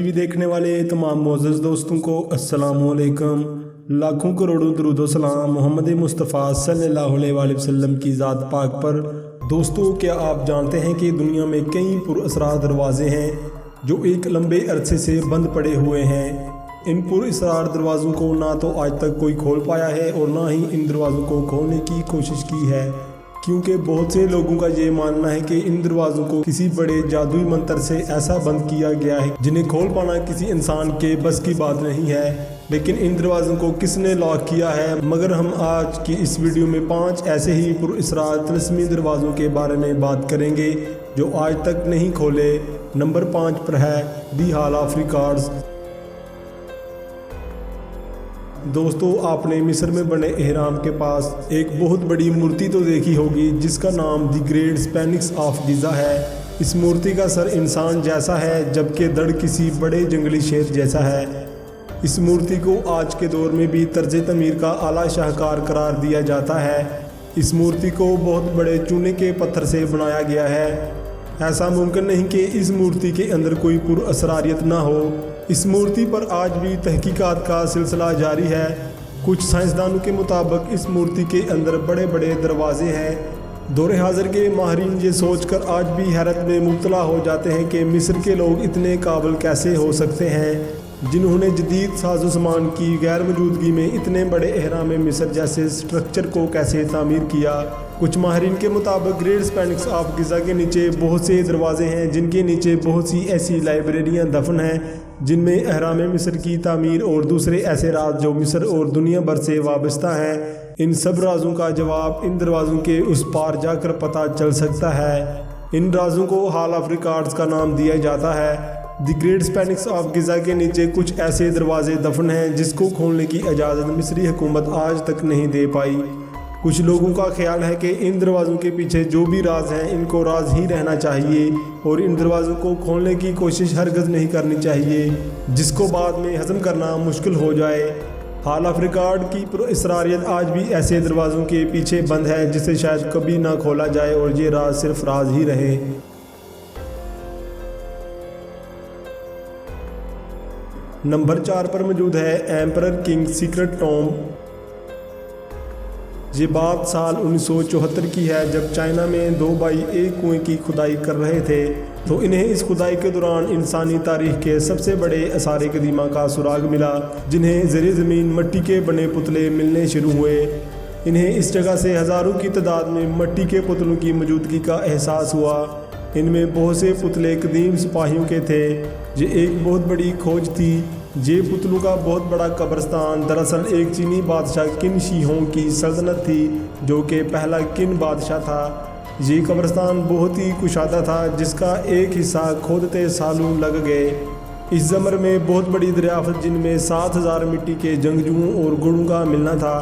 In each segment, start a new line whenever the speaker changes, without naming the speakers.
T V دیکھنے والے تمام معزز دوستوں کو السلام علیکم۔ لاکھوں کروڑوں درود و سلام محمد مصطفیٰ صلی اللہ علیہ وآلہ وسلم کی ذات پاک پر۔ دوستو، کیا آپ جانتے ہیں کہ دنیا میں کئی پر اسرار دروازے ہیں جو ایک لمبے عرصے سے بند پڑے ہوئے ہیں؟ ان پر اسرار دروازوں کو نہ تو آج تک کوئی کھول پایا ہے اور نہ ہی ان دروازوں کو کھولنے کی کوشش کی ہے، کیونکہ بہت سے لوگوں کا یہ ماننا ہے کہ ان دروازوں کو کسی بڑے جادوئی منتر سے ایسا بند کیا گیا ہے جنہیں کھول پانا کسی انسان کے بس کی بات نہیں ہے۔ لیکن ان دروازوں کو کس نے لاک کیا ہے؟ مگر ہم آج کی اس ویڈیو میں 5 ایسے ہی پر اسرار طلسمی دروازوں کے بارے میں بات کریں گے جو آج تک نہیں کھولے۔ نمبر 5 پر ہے دی ہال آف ریکارڈز۔ دوستو، آپ نے مصر میں بنے اہرام کے پاس ایک بہت بڑی مورتی تو دیکھی ہوگی جس کا نام دی گریٹ اسفنکس آف گیزا ہے۔ اس مورتی کا سر انسان جیسا ہے جبکہ دڑ کسی بڑے جنگلی شیر جیسا ہے۔ اس مورتی کو آج کے دور میں بھی طرز تعمیر کا اعلیٰ شاہکار قرار دیا جاتا ہے۔ اس مورتی کو بہت بڑے چونے کے پتھر سے بنایا گیا ہے۔ ایسا ممکن نہیں کہ اس مورتی کے اندر کوئی پر اسراریت نہ ہو۔ اس مورتی پر آج بھی تحقیقات کا سلسلہ جاری ہے۔ کچھ سائنسدانوں کے مطابق اس مورتی کے اندر بڑے بڑے دروازے ہیں۔ دور حاضر کے ماہرین یہ سوچ کر آج بھی حیرت میں مبتلا ہو جاتے ہیں کہ مصر کے لوگ اتنے قابل کیسے ہو سکتے ہیں جنہوں نے جدید ساز و سامان کی غیر موجودگی میں اتنے بڑے اہرام مصر جیسے سٹرکچر کو کیسے تعمیر کیا۔ کچھ ماہرین کے مطابق گریٹ اسفنکس آف گیزا کے نیچے بہت سے دروازے ہیں جن کے نیچے بہت سی ایسی لائبریریاں دفن ہیں جن میں اہرام مصر کی تعمیر اور دوسرے ایسے راز جو مصر اور دنیا بھر سے وابستہ ہیں۔ ان سب رازوں کا جواب ان دروازوں کے اس پار جا کر پتہ چل سکتا ہے۔ ان رازوں کو ہال آف ریکارڈز کا نام دیا جاتا ہے۔ دی گریٹ اسفنکس آف گیزا کے نیچے کچھ ایسے دروازے دفن ہیں جس کو کھولنے کی اجازت مصری حکومت آج تک نہیں دے پائی۔ کچھ لوگوں کا خیال ہے کہ ان دروازوں کے پیچھے جو بھی راز ہیں ان کو راز ہی رہنا چاہیے اور ان دروازوں کو کھولنے کی کوشش ہرگز نہیں کرنی چاہیے جس کو بعد میں ہضم کرنا مشکل ہو جائے۔ ہال آف ریکارڈ کی پر اسراریت آج بھی ایسے دروازوں کے پیچھے بند ہے جسے شاید کبھی نہ کھولا جائے اور یہ راز صرف راز ہی رہے۔ نمبر 4 پر موجود ہے ایمپرر کنگ سیکرٹ ٹومب۔ یہ بات سال 1974 کی ہے جب چائنا میں 2 بھائی ایک کنویں کی کھدائی کر رہے تھے تو انہیں اس کھدائی کے دوران انسانی تاریخ کے سب سے بڑے آثار قدیمہ کا سراغ ملا جنہیں زیر زمین مٹی کے بنے پتلے ملنے شروع ہوئے۔ انہیں اس جگہ سے ہزاروں کی تعداد میں مٹی کے پتلوں کی موجودگی کا احساس ہوا۔ ان میں بہت سے پتلے قدیم سپاہیوں کے تھے۔ یہ ایک بہت بڑی کھوج تھی۔ یہ پتلوں کا بہت بڑا قبرستان دراصل ایک چینی بادشاہ قن شی ہونگ کی سلطنت تھی جو کہ پہلا قن بادشاہ تھا۔ یہ قبرستان بہت ہی کشادہ تھا جس کا ایک حصہ کھودتے سالوں لگ گئے۔ اس زمر میں بہت بڑی دریافت جن میں 7000 مٹی کے جنگجوؤں اور گھوڑوں کا ملنا تھا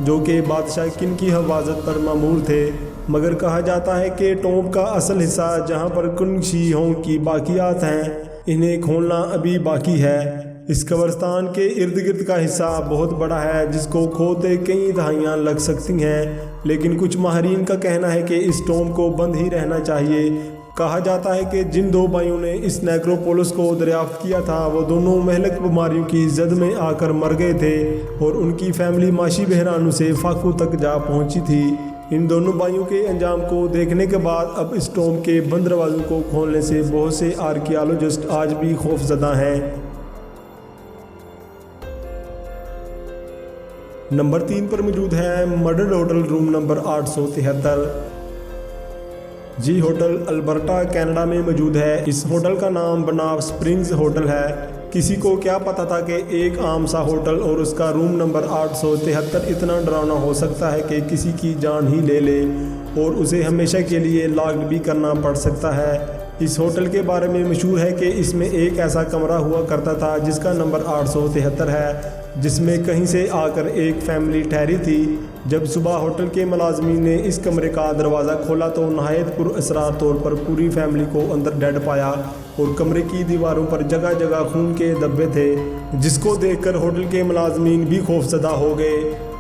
جو کہ بادشاہ قن کی حفاظت پر مامور تھے۔ مگر کہا جاتا ہے کہ ٹومب کا اصل حصہ جہاں پر قن شی ہونگ کی باقیات ہیں انہیں کھولنا ابھی باقی ہے۔ اس قبرستان کے ارد گرد کا حصہ بہت بڑا ہے جس کو کھودتے کئی دہائیاں لگ سکتی ہیں، لیکن کچھ ماہرین کا کہنا ہے کہ اس ٹومب کو بند ہی رہنا چاہیے۔ کہا جاتا ہے کہ جن 2 بھائیوں نے اس نیکروپولس کو دریافت کیا تھا وہ دونوں مہلک بیماریوں کی زد میں آ کر مر گئے تھے اور ان کی فیملی معاشی بحرانوں سے فاقوں تک جا پہنچی تھی۔ ان دونوں بھائیوں کے انجام کو دیکھنے کے بعد اب اس ٹومب کے بند دروازوں کو کھولنے سے بہت سے آرکیالوجسٹ آج بھی خوف زدہ ہیں۔ نمبر 3 پر موجود ہے مرڈرڈ ہوٹل روم نمبر 873۔ یہ ہوٹل البرٹا کینیڈا میں موجود ہے۔ اس ہوٹل کا نام بناف سپرنگز ہوٹل ہے۔ کسی کو کیا پتا تھا کہ ایک عام سا ہوٹل اور اس کا روم نمبر 873 اتنا ڈراؤنا ہو سکتا ہے کہ کسی کی جان ہی لے لے اور اسے ہمیشہ کے لیے لاک بھی کرنا پڑ سکتا ہے۔ اس ہوٹل کے بارے میں مشہور ہے کہ اس میں ایک ایسا کمرہ ہوا کرتا تھا جس کا نمبر 873 ہے جس میں کہیں سے آ کر ایک فیملی ٹھہری تھی۔ جب صبح ہوٹل کے ملازمین نے اس کمرے کا دروازہ کھولا تو نہایت پر اسرار طور پر پوری فیملی کو اندر ڈیڈ پایا اور کمرے کی دیواروں پر جگہ جگہ خون کے دھبے تھے جس کو دیکھ کر ہوٹل کے ملازمین بھی خوف زدہ ہو گئے۔